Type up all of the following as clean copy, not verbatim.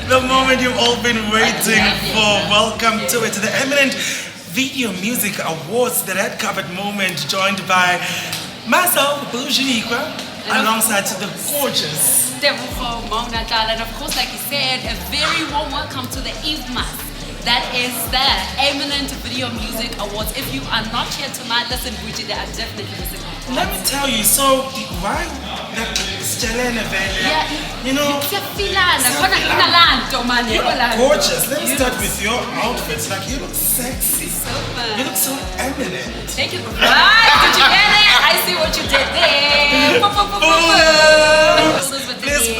The moment you've all been waiting for. Welcome to it, to the eminent Video Music Awards, the red carpet moment, joined by myself, Bujiniqua, alongside to the gorgeous Debucho Maunatal, and of course, like you said, a very warm welcome to the EVMAS. That is the Eminent Video Music Awards. If you are not here tonight, listen, Buji, they are definitely missing out. Let me tell you, so why that Stelena Valley? Yeah, you know, you're gorgeous. Let me start with your outfits. Like, you look sexy. You look so eminent. Thank you. Right, did you get it? I see what you did there. Please.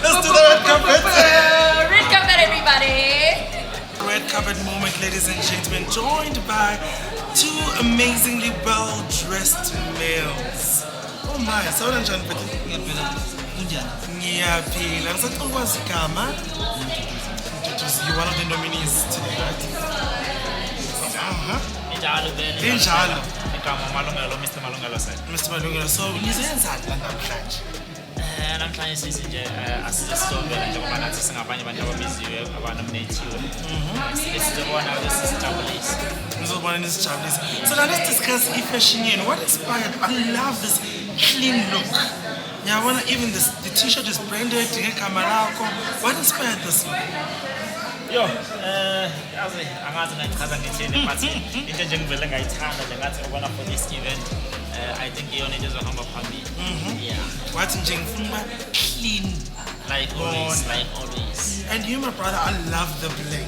Let's do the red carpet. Red carpet, everybody. Red carpet moment, ladies and gentlemen, joined by two amazingly well-dressed males. Oh my, so njani mfethu? Ngiyaphila. Ngisacela ukwazi igama. You're one of the nominees today, right? Injalo. Mr. Malungelo said. Mr. Malungelo, so nizenzani la namhlanje? Namhlanje sisi nje asizesitobela njengoba nathi singabanye abantu ababiziwe abanominathiwe. Sizobona sisijabulisa. Sizobona nisijabulisa. So now let's discuss fashion yenu. What inspired? I love this clean look. Yeah, I wanna even the t-shirt is branded, Kamarako. What inspired this look? Yo, angazi ngayichaza ngithini but into nje ngivele ngayithanda nje ngathi ubona for this event I think iyona into ezohamba phambili. Yeah. Wathi nje ngifuna clean like always. And you, my brother, I love the bling.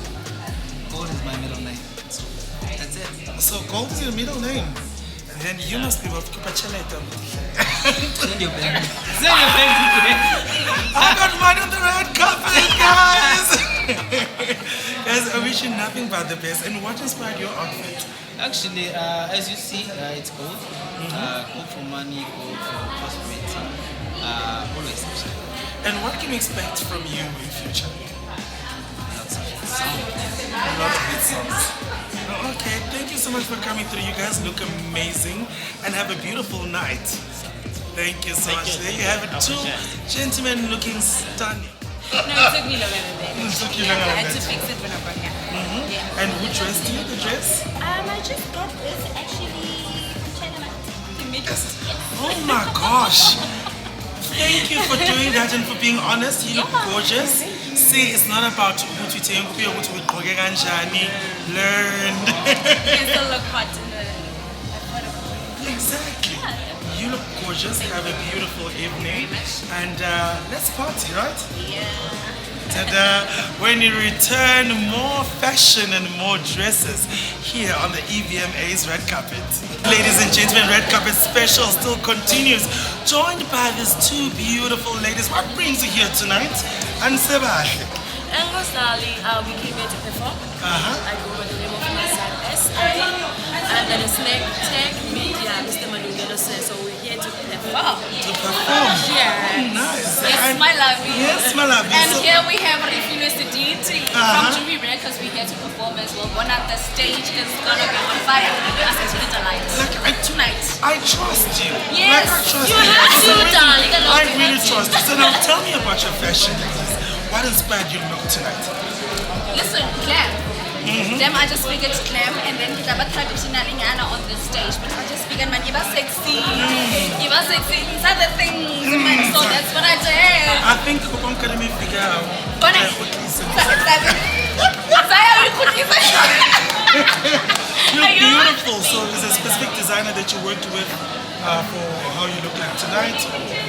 Gold is my middle name. So that's it. So gold is your middle name. And then you must be of Kupacheleta. Send your bank. Send your bank today. I got mine on the red carpet, guys. Guys, I wish you nothing but the best. And what inspired your outfit? Actually, as you see, it's gold. Gold for money, gold for prosperity. Always. And what can we expect from you in future? Lots of sound. A lot of hit songs. Okay, thank you so much for coming through. You guys look amazing and have a beautiful night. Thank you so much. There you have it. Two gentlemen looking stunning. No, it took me longer than that. It took you longer I than had to that. fix it when I got here. Yeah. And who dressed you, the dress? I just got this actually. Oh my gosh. Thank you for doing that and for being honest. You look gorgeous. See, it's not about what we tell you, learned. You still look hot in the Exactly. You look gorgeous. Have a beautiful evening. And let's party, right? Yeah. Ta-da. When you return, more fashion and more dresses here on the EVMA's red carpet. Ladies and gentlemen, red carpet special still continues. Joined by these two beautiful ladies. What brings you here tonight? And Sebastian. We came here to perform. I go by the name of my son S.I. And then it's Tech Media, Mr. Malungelo says, so we're here to perform. To perform? Yeah. Oh, nice. Yes, my love. Yes, my love. And So- here we have Refinis the DT from Jimmy Records. We're here to perform as well. One at the stage is gonna be on fire. As a Like, tonight. I trust you. Yes, Like, I trust you have to, darling. I really trust you. So now tell me about your fashion, ladies. What inspired your look tonight? Listen, glam. Them I just figured glam and then kita traditional ingana on the stage. But I just figured man, you are sexy. You are sexy. These are the things. Man. So that's what I did. I think Kupom Academy figure out. Bona- You look beautiful. So there's a specific designer that you worked with for how you look like tonight.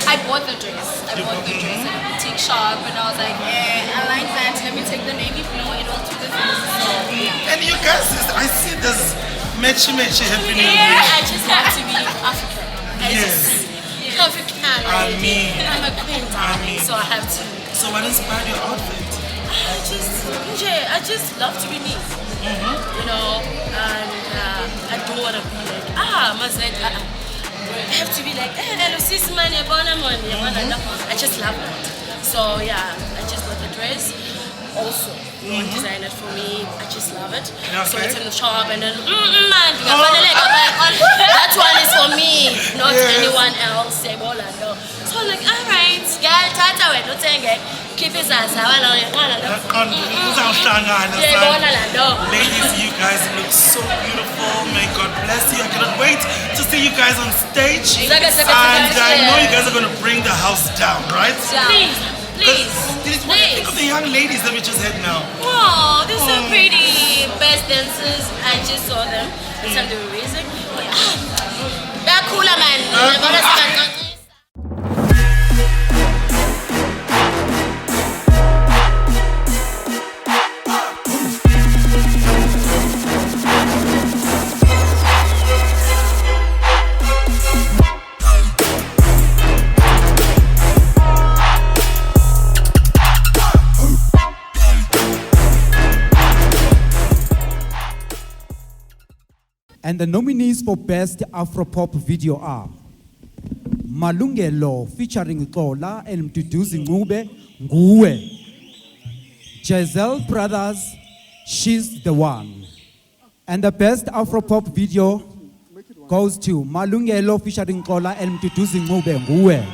I bought the dress. I bought the dress at a boutique shop and I was like, I like that. Let me take the navy blue. It will do the things. So, yeah. And you guys, I see this matchy happening. I just have to be African. Yes. African. I mean. I'm a queen, darling, so I have to. So what inspired your outfit? I just love to be me. You know, and I don't want to be like, I have to be like, hello, sis, money, money. I just love it. So yeah, I just bought the dress. Also, designed it for me. I just love it. So it's in the shop and then, that one is for me, not anyone else. So was like, all right, girl, tata wena uthenge khipha izazawa la ngeqala la. Uzawuhlangana, Yayibona la nto. Ladies, you guys look so beautiful. May God bless you. I cannot wait to see you guys on stage. Zaka, And I yeah. know you guys are going to bring the house down, right? Please, please, What do you think of please. the young ladies that we just had now? Oh, they're so pretty. Best dancers. I just saw them. This time they were raising. Bakhula man. Yabona sibancane. And the nominees for Best Afropop Video are Malungelo featuring Xola and Mduduzi Ncube, Nguwe. Giselle Brothers, She's the One. And the Best Afropop Video goes to Malungelo featuring Xola and Mduduzi Ncube, Nguwe.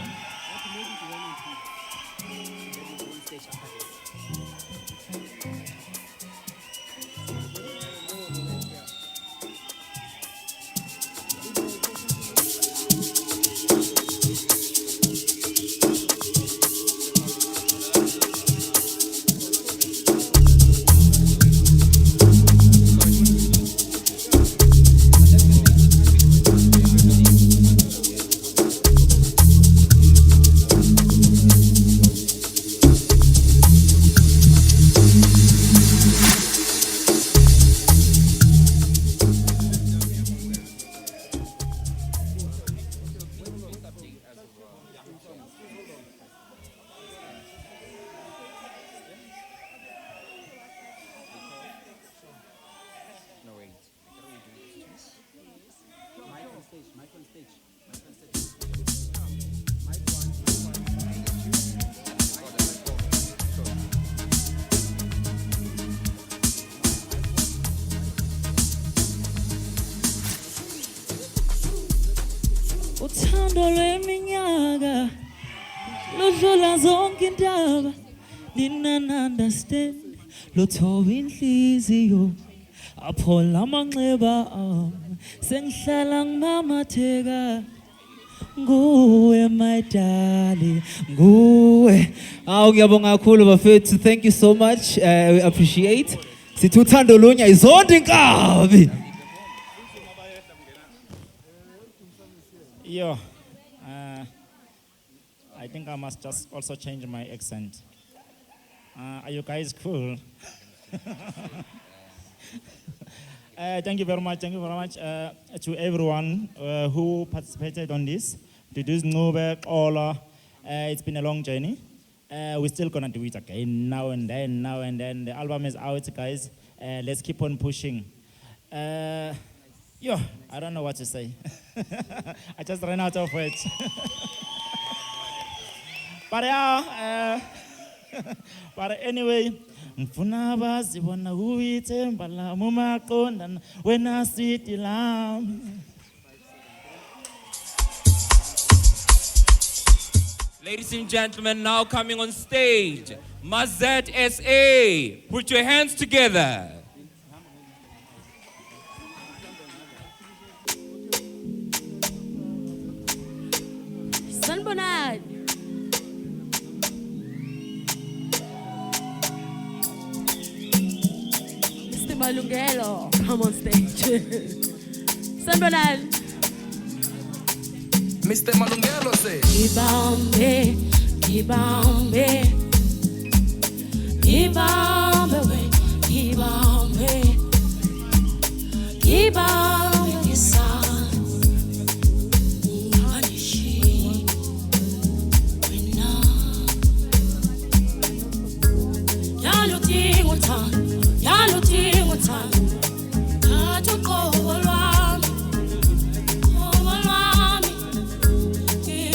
Uthando lweminyaka ludlula zonke indaba nina understand luthoba inhliziyo aphola amanxeba ami sengihlala ngimamatheka nguwe my darling nguwe ngiyabonga kakhulu bafethu thank you so much we appreciate sithi uthando lunya izonke inkabi. Yo, I think I must just also change my accent. Are you guys cool? Thank you very much. Thank you very much to everyone who participated on this. To do Ncube, Xola. It's been a long journey. We're still gonna do it again now and then. The album is out, guys. Let's keep on pushing. Yo, I don't know what to say. I just ran out of words. But yeah, but anyway, ngifuna bazi bona uyithemba lami umaqondana wena sweetie lami. Ladies and gentlemen, now coming on stage, Mazet SA. Put your hands together. Sanbonad. Mr. Malungelo, come on stage. Sanbonad. Mr. Malungelo says, Ibambe, Ibambe, Ibambe, Ibambe, Ibambe, Kisan, Manishi, Wina, Yaluti Watan, Yaluti Watan, Tatu Kowalam, Kowalami.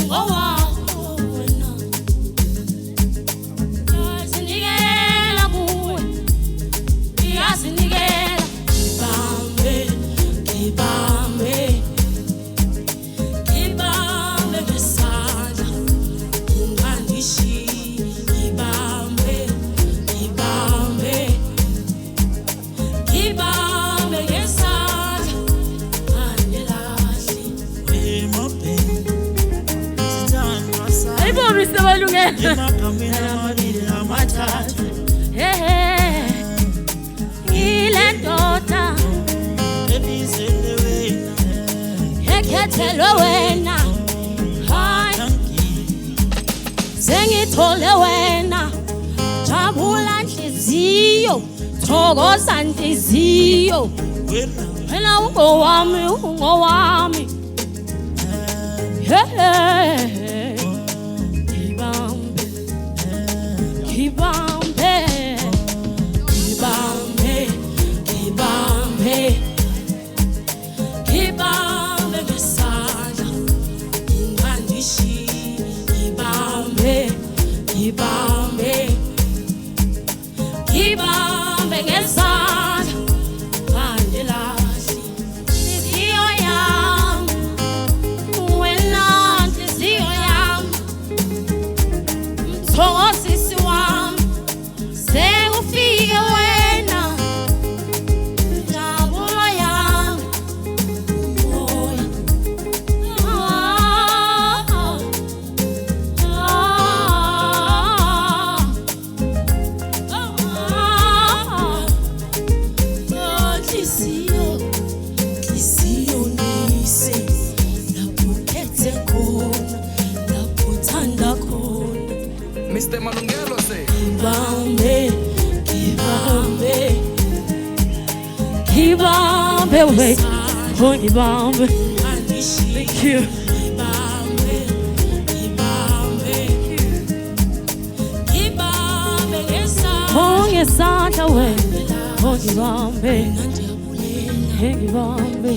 Oh, wow, no. Yasinigela kuwe, yasinigela. Kibambe, kibambe, kibambe ngesandla. Mr. Malungelo. Ile ndoda ekhethelwe wena, hayi sengithole wena, jabula nhliziyo, thokoza nhliziyo, wena ungowami, Kibambe, ngesandla, ungandishi, kibambe ngesandla, ungandilashi, nhliziyo yami, wena nhliziyo yami, mthokosisi wami, sekufike wena, jabulo yami, Nhliziyo nise, lapho ukhethe khona, lapho uthanda khona. Mr. Malungelo say. Kibambe, wait, oh Kibambe, thank you. Oh ngesandla wena, oh Kibambe, hey Kibambe.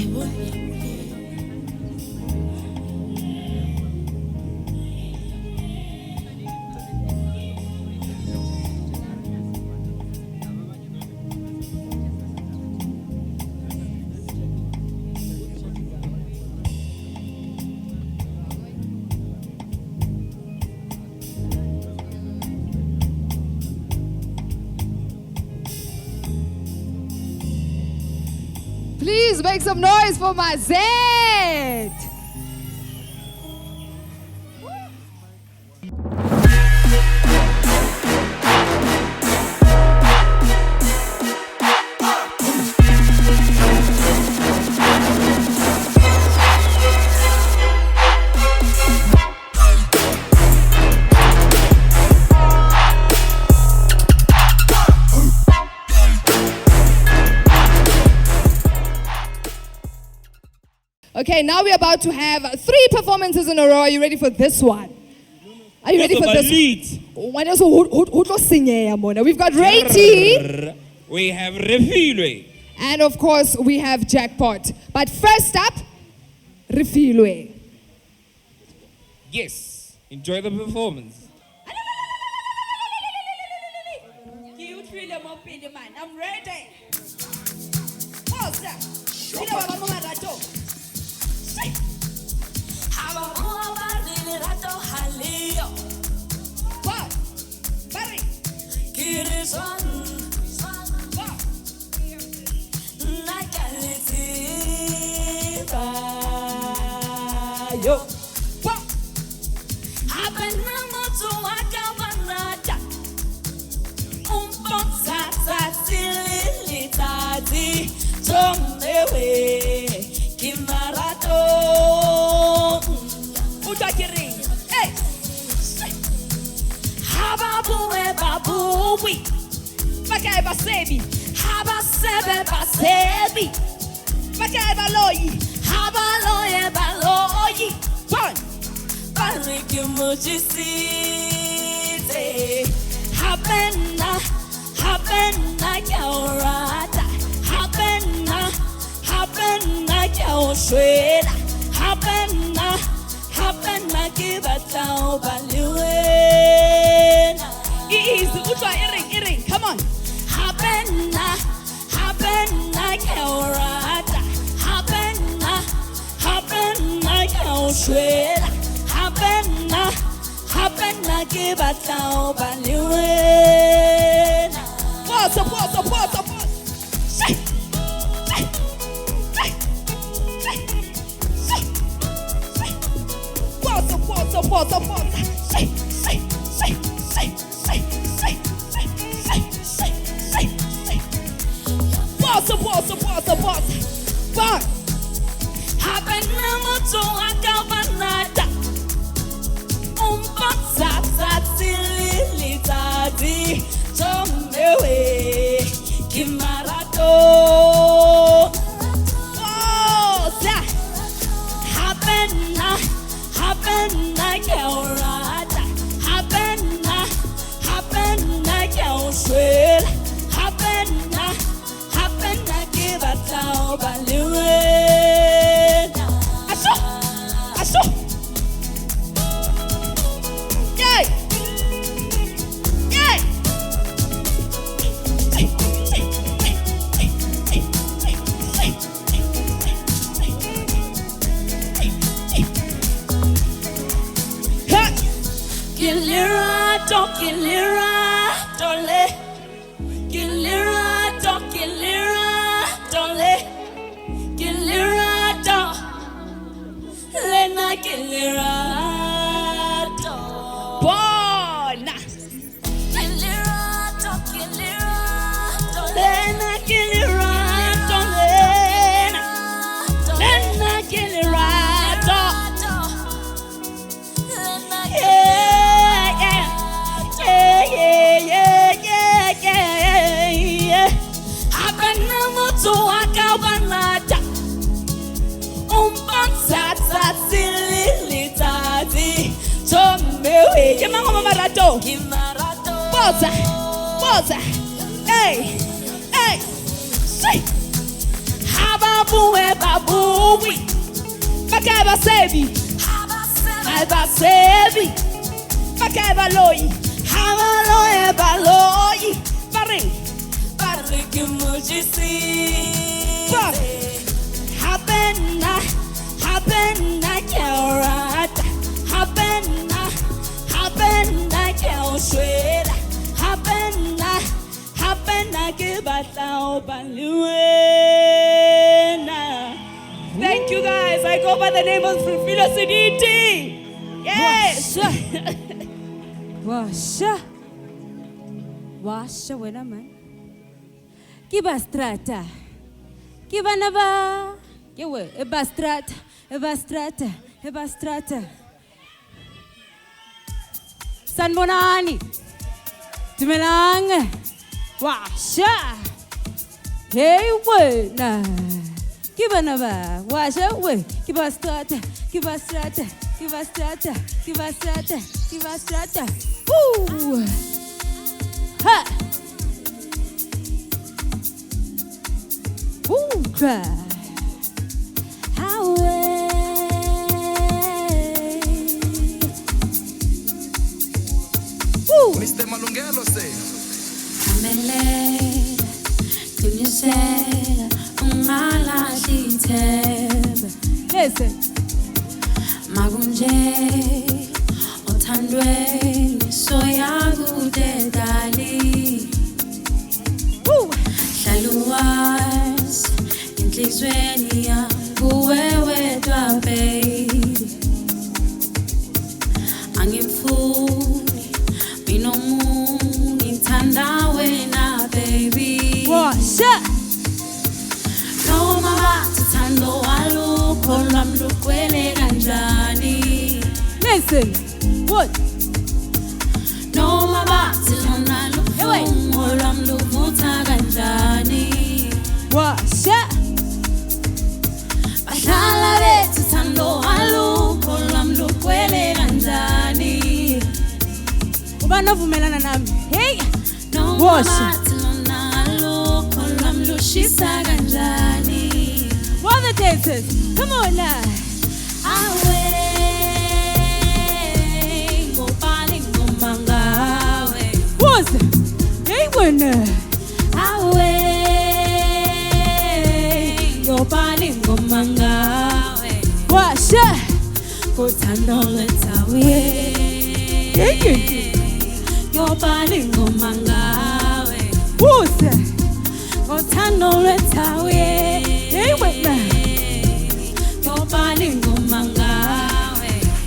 Please make some noise for Mazet. Okay, now we're about to have 3 performances in a row. Are you ready for this one? Are you ready for this one? We've got Ray T. We have Refilwe. And of course, we have Jackpot. But first up, Refilwe. Yes, enjoy the performance. I'm ready. Pause that. Basebi, haba sebe basebi. Bakay baloyi, haba loye baloyi. One, bariki mujisite. Habena, habena yaurata. Habena yaushwela. Habena kibatao baliwena. Easy, utwa iring, come on. Habena yaurata. Habena yaushwela. Habena kibatao baliwena. Pause. Pause. Gilerato, Gilerato, le. Gilerato, Gilerato, le. Gilerato, Lena Gilerato. Bona. Gilerato, Gilerato, Lena Gilerato, Lena. Lena Gilerato. Hey, hey, say, Hababu, Babu, Makaba Sebi, Alba Sebi, Makaba Loi, Hamaloe Baloi, Barry, Barry Kimujisi, Habena, Kerata, Habena, Kelshweda, Habena, Gibatao Baluena. Thank you guys. I go by the name of Frufilo Siditi. Yes. Washa wena man. Kibastrata. Kibanaba. Kewe ebastrata. Sanbonani. Tumelang. Washa. Hey wena. Kibanaba. Washa we. Kibastrata. Woo. Ha. Ooh, cry. Mr. Malungelo say. Amele, tunyesela, ungalashitebe. Listen. Magunje, othandweni, soyakude dali. Hlaluwas, inhlizweni yakuwewedwa baby. Angimfuni, minomungu, ngithanda wena baby. Washa. Noma bathi thando walukho lwami lukwele kanjani. Listen. What? Noma bathi lona lufungo lwami luvutha kanjani. Washa. Bahlala bethi thando walukho lwami lukwele kanjani. Ubani ovumelana nami? Hey. Noma bathi lona alukho lwami lushisa kanjani. What are the dancers? Come on now. What's it? Hey, winner. What's that? Who's that? Hey, winner.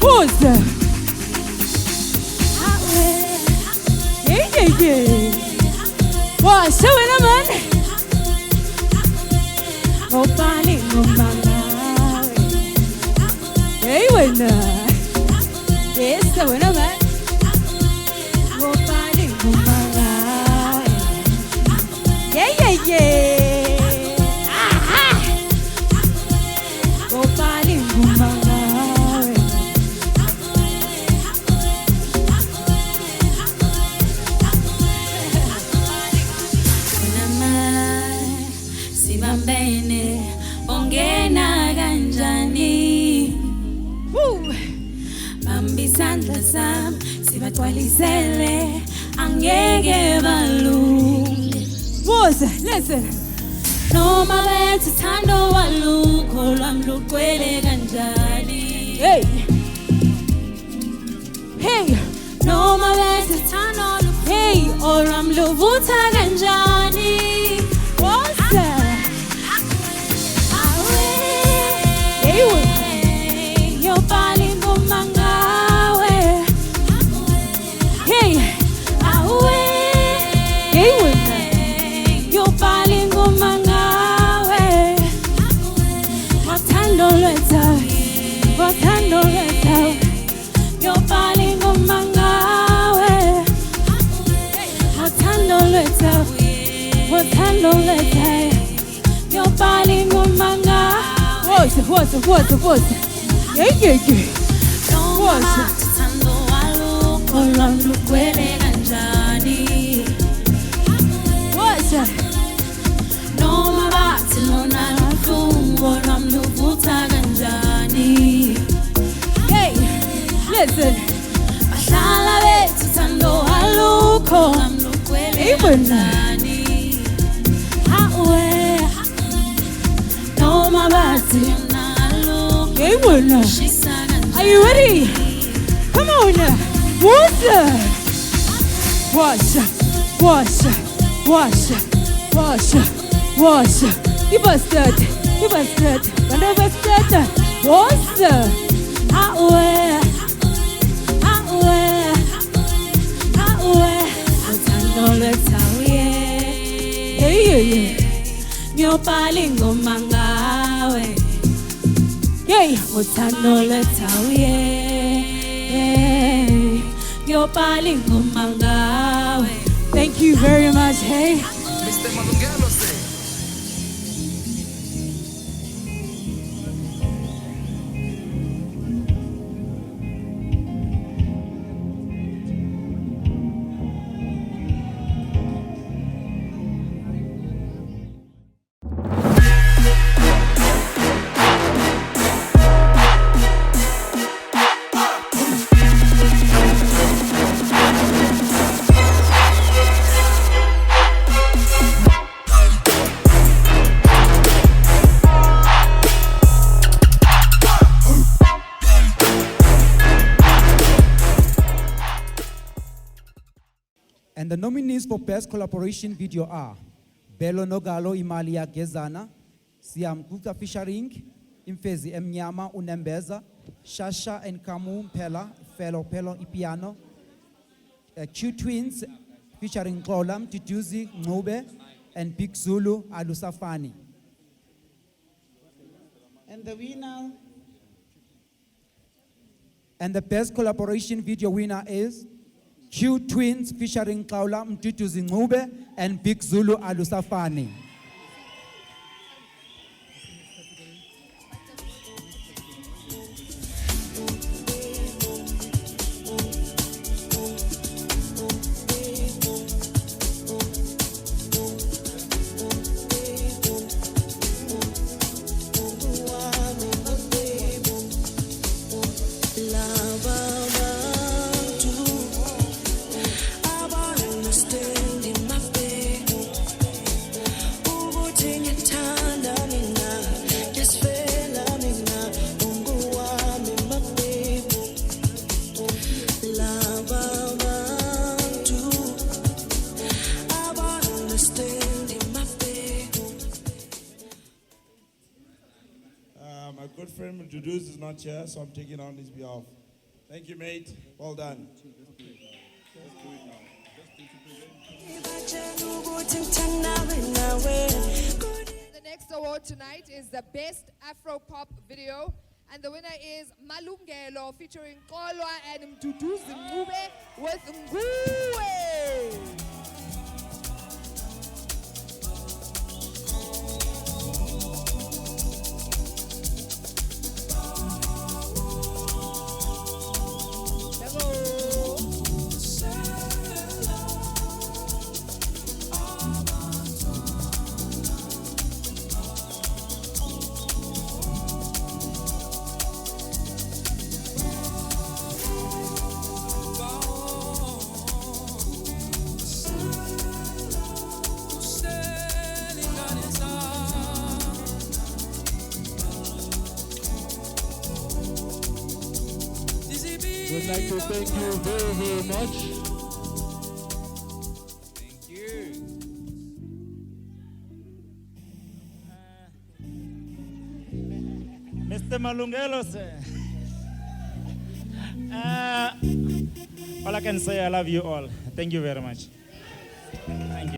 Who's that? Yeah. Wow, so in a man. Opani ngomanga. Hey, winner. Yes, so in a man. Opani ngomanga. Yeah. Aha. Opani ngomanga. Sibambene ongena kanjani. Bambisandla sam sibatwalisele angeke balunge. Listen. Noma bethi thando walukho lwami lukwele kanjani. Hey. noma bese hey oram luvutha kanjani What's yobali ngoma ngawe hey awe yobali ngoma ngawe wathando lwethu yobali ngoma ngawe wathando lwethu yobali ngoma ngawe What's Yeah. What's Oramlu kwele kanjani What's Noma bathi lona lufungo oramlu vutha kanjani Hey, listen. Bahlala bethu thando alukho oramlu kwele kanjani Hawe Noma bathi lona alukho Hey, are you ready? Come on. What's You busted. When I busted. What's Hey. Nyopali ngoma ngawe Yay. Uthando lethawiye Nyopali ngoma ngawe. Thank you very much. Hey. Mr. Malungelo say. And the nominees for Best Collaboration Video are Belo Nogalo Imalia Gezana, Siam Kuka Fishering, Imfezi Mnyama Unembeza, Shasha and Kamu Pela, Fellow Pelo Ipiano, Q Twins featuring Kolam, Tituzi, Ngobe, and Big Zulu Alusafani. And the winner. And the Best Collaboration Video winner is Q Twins featuring Kaula Mtutu Zingube and Big Zulu Alusafani. My good friend Mduduzi is not here, so I'm taking on his behalf. Thank you, mate. Well done. The next award tonight is the Best Afro Pop Video. And the winner is Malungelo featuring Kolwa and Mduduzi Ngube with Nguwe. like to thank you very, very much. Thank you. Mr. Malungelo, sir. All I can say, I love you all. Thank you very much. Thank you.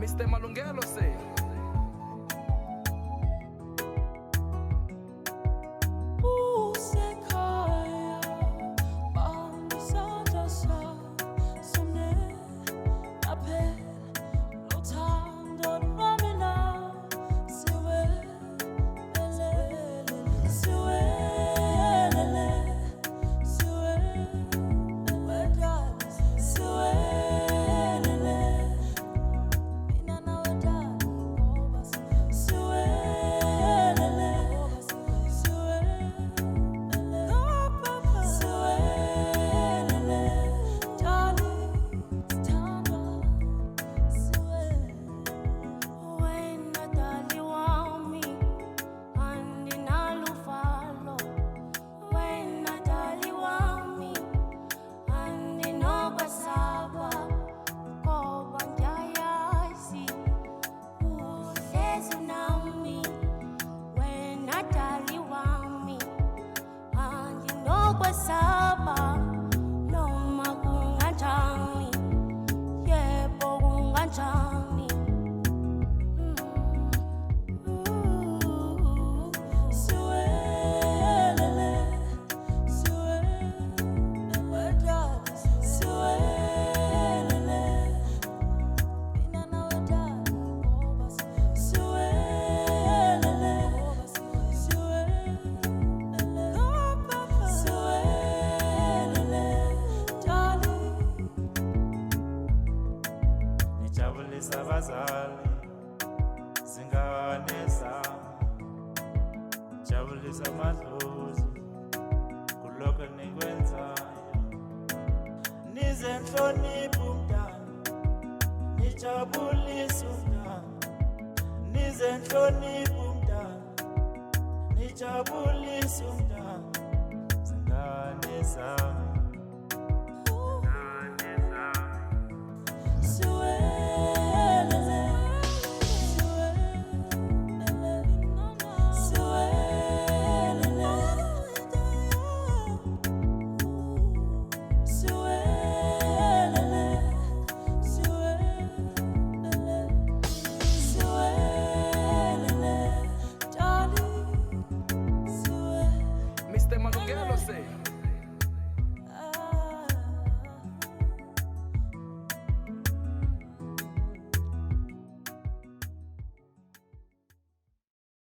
Mr. Malungelo say. Abazali zingane zami jabulisa amadlozi kulokho nikwenzayo nize nhloniphe umntana nijabulisa umntana nize nhloniphe umntana nijabulisa umntana zingane zami